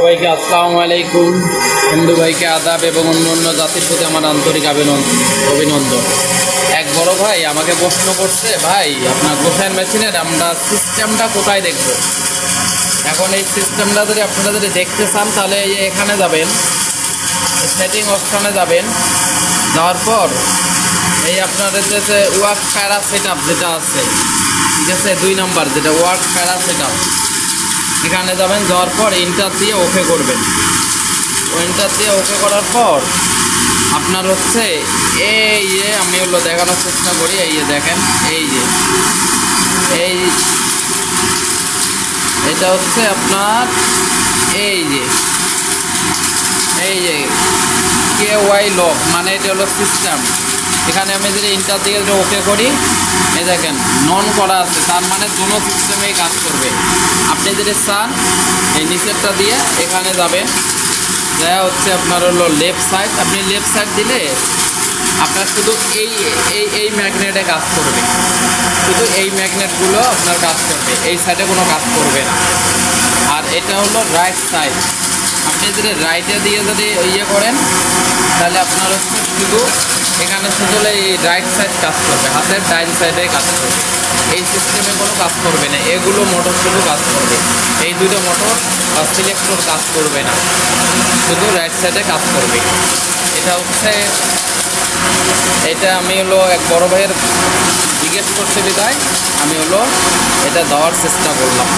সবাইকে আসসালামু আলাইকুম। হিন্দু ভাইকে আদাব এবং অন্য জাতির প্রতি আমার আন্তরিক অভিনন্দন। এক বড় ভাই আমাকে প্রশ্ন করছে, ভাই আপনার গোসাইন মেশিনের আমরা সিস্টেমটা কোথায় দেখব? এখন এই সিস্টেমটা যদি আপনারা যদি দেখতে চান তাহলে এই এখানে যাবেন, সেটিং অপশনে যাবেন, যাওয়ার পর এই আপনাদের যে ওয়ার্ক প্যারা সেট আপ যেটা আছে, ঠিক আছে, 2 নম্বর যেটা ওয়ার্ক প্যারা সেট আপ, এখানে যাবেন, যাওয়ার পর এন্টার দিয়ে ওকে করবেন। এন্টার দিয়ে ওকে করার পর আপনার হচ্ছে এই যে আমি দেখানোর চেষ্টা করি, এই যে দেখেন, এই যে এটা হচ্ছে আপনার এই যে KY লক, মানে এটা হলো সিস্টেম। এখানে আমি যদি ইন্টার দিয়ে ওকে করি, এই দেখেন নন করা আছে, তার মানে দুটো সিস্টেমেই কাজ করবে। আপনি যদি চান এই নিচেরটা দিয়ে এখানে যাবেন, যা হচ্ছে আপনার হলো লেফট সাইড, আপনি লেফট সাইড দিলে আপনার শুধু এই ম্যাগনেটে কাজ করবে, শুধু এই ম্যাগনেটগুলো আপনার কাজ করবে, এই সাইডে কোনো কাজ করবে না। আর এটা হলো রাইট সাইড, আপনি যদি রাইটে দিয়ে যদি ইয়ে করেন তাহলে আপনার হচ্ছে শুধু এখানে শুধু এই রাইট সাইড কাজ করবে, হাতের ডাইন সাইডে কাজ করবে, এই সিস্টেমে কোনো কাজ করবে না। এগুলো মোটর শুধু কাজ করবে, এই দুটো মোটর বা সিলেক্টর কাজ করবে না, শুধু রাইট সাইডে কাজ করবে। এটা হচ্ছে এটা আমি এক বড় ভাইয়ের জিজ্ঞেস করতে বিদায় আমি এটা দেওয়ার চেষ্টা করলাম।